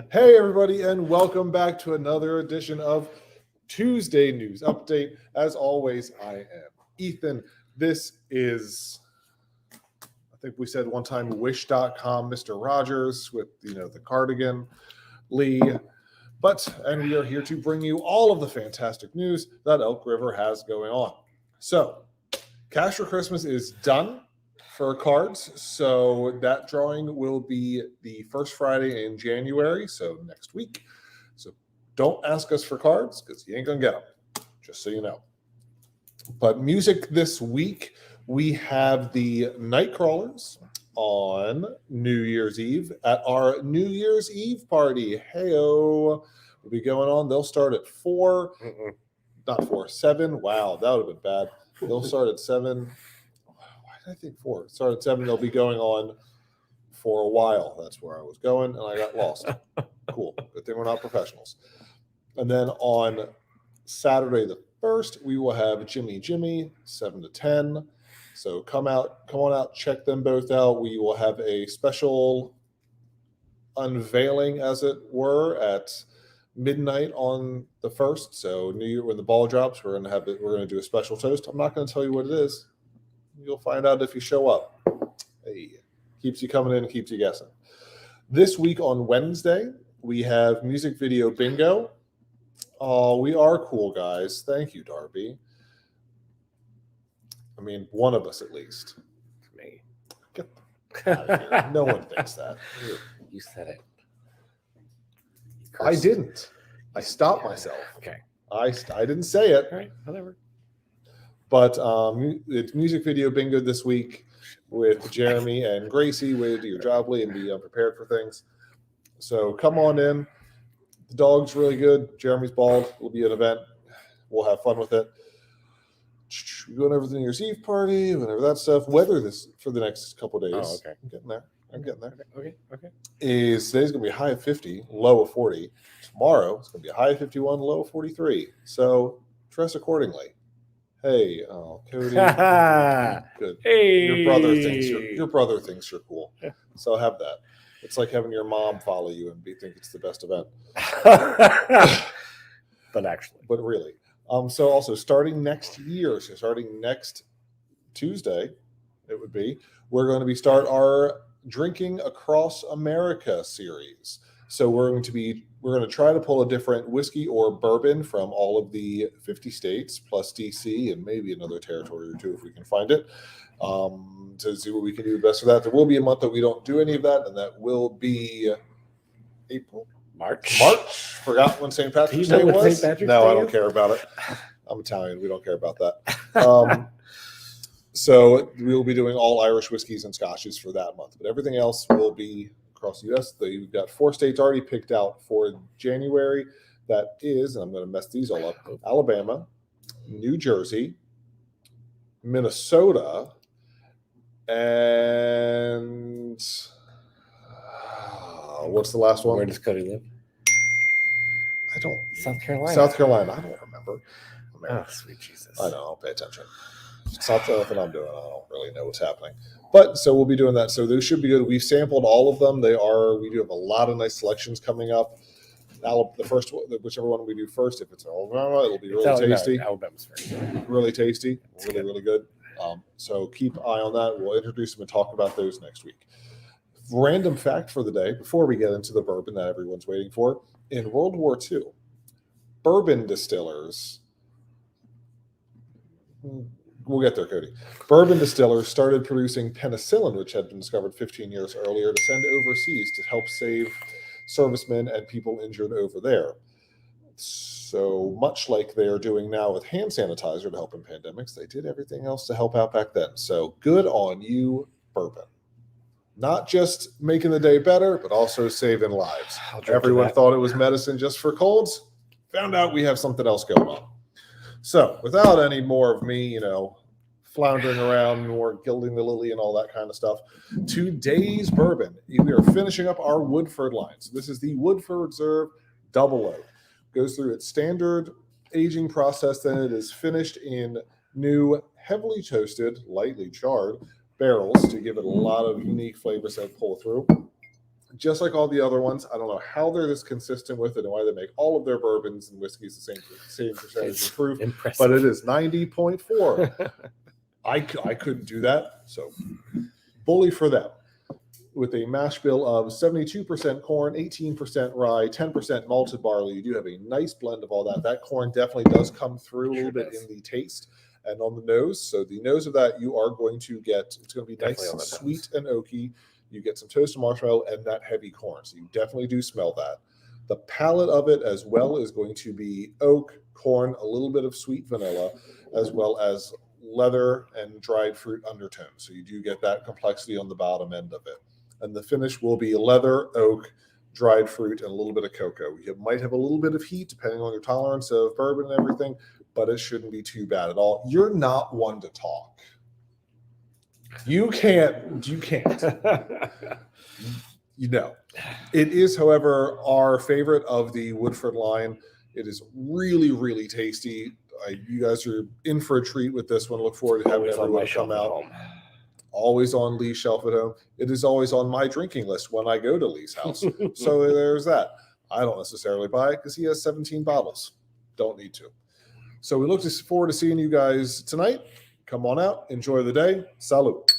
Hey, everybody, and welcome back to another edition of Tuesday News Update. As always, I am Ethan. This is, I think we said one time, wish.com, Mr. Rogers with, the cardigan, Lee. And we are here to bring you all of the fantastic news that Elk River has going on. So, Cash for Christmas is done for cards. So that drawing will be the first Friday in January, so next week. So don't ask us for cards because you ain't going to get them, just so you know. But music this week, we have the Nightcrawlers on New Year's Eve at our New Year's Eve party. Hey-o. Will be going on. They'll start at 4. Not 4, 7. Wow, that would have been bad. They'll start at 7. Why did I think 4? Start at 7. They'll be going on for a while. That's where I was going, and I got lost. Cool. Good thing we're not professionals. And then on Saturday the 1st, we will have Jimmy, 7 to 10. So come on out, check them both out. We will have a special unveiling, as it were, at midnight on the 1st. So New Year, when the ball drops, we're gonna do a special toast. I'm not gonna tell you what it is. You'll find out if you show up. Hey, keeps you coming in and keeps you guessing. This week on Wednesday, we have music video bingo. Oh, we are cool guys. Thank you, Darby. I mean, one of us at least. It's me. Get out of here. No one thinks that. You said it. I didn't. I stopped myself. Okay. I didn't say it. All right. Whatever. But it's music video bingo this week with Jeremy and Gracie. Way to do your job, Lee, and be unprepared for things. So come on in. The dog's really good. Jeremy's bald. It'll be an event. We'll have fun with it. We're going over the New Year's Eve party, whatever that stuff. Weather this for the next couple of days. Oh, okay. I'm getting there. Okay. Today's going to be a high of 50, low of 40. Tomorrow, it's going to be a high of 51, low of 43. So dress accordingly. Hey, Cody. Good. Hey. Your brother thinks you're cool. So have that. It's like having your mom follow you and think it's the best event. But really. So also starting next year, so starting next Tuesday, it would be, we're going to start our Drinking Across America series. So we're going to try to pull a different whiskey or bourbon from all of the 50 states plus DC and maybe another territory or two if we can find it, to see what we can do best for that. There will be a month that we don't do any of that, and that will be April. March. Forgot when St. Patrick's Day was. I don't care about it. I'm Italian. We don't care about that. So we'll be doing all Irish whiskeys and scotches for that month. But everything else will be across the U.S. We've got 4 states already picked out for January. That is, and I'm going to mess these all up, Alabama, New Jersey, Minnesota, and what's the last one? Where does Cody live? I don't. South Carolina. I don't remember. Oh, sweet Jesus. I know. I'll pay attention. It's not nothing I'm doing. I don't really know what's happening. But so we'll be doing that. So those should be good. We've sampled all of them. We do have a lot of nice selections coming up. The first one, whichever one we do first, if it's Alabama, it'll be really tasty. No, Alabama's first. Really tasty. Really good. So keep an eye on that. We'll introduce them and talk about those next week. Random fact for the day, before we get into the bourbon that everyone's waiting for. In World War II, bourbon distillers, we'll get there, Cody. Bourbon distillers started producing penicillin, which had been discovered 15 years earlier, to send overseas to help save servicemen and people injured over there. So much like they are doing now with hand sanitizer to help in pandemics, they did everything else to help out back then. So good on you, bourbon. Not just making the day better, but also saving lives. Everyone thought it was medicine just for colds. Found out we have something else going on. So without any more of me, floundering around, more gilding the lily and all that kind of stuff, today's bourbon, we are finishing up our Woodford line. So this is the Woodford Reserve Double Oak. Goes through its standard aging process, then it is finished in new, heavily toasted, lightly charred barrels to give it a lot of unique flavors that pull through. just like all the other ones. I don't know how they're this consistent with it and why they make all of their bourbons and whiskeys the same percentage It's of proof, impressive. but it is 90.4. I couldn't do that, so bully for them. With a mash bill of 72% corn, 18% rye, 10% malted barley, you do have a nice blend of all that. That corn definitely does come through a little bit in the taste and on the nose. So the nose of that you are going to get, it's going to be Definitely nice on and the sweet and oaky. You get some toasted marshmallow and that heavy corn. So you definitely do smell that. The palate of it as well is going to be oak, corn, a little bit of sweet vanilla, as well as leather and dried fruit undertones. So you do get that complexity on the bottom end of it. And the finish will be leather, oak, dried fruit, and a little bit of cocoa. You might have a little bit of heat depending on your tolerance of bourbon and everything, but it shouldn't be too bad at all. You're not one to talk. You can't. You know. It is, however, our favorite of the Woodford line. It is really, really tasty. You guys are in for a treat with this one. Look forward to having Always on my everyone shelf come at out. home. Always on Lee's shelf at home. It is always on my drinking list when I go to Lee's house. So there's that. I don't necessarily buy it because he has 17 bottles. Don't need to. So we look forward to seeing you guys tonight. Come on out. Enjoy the day. Salud.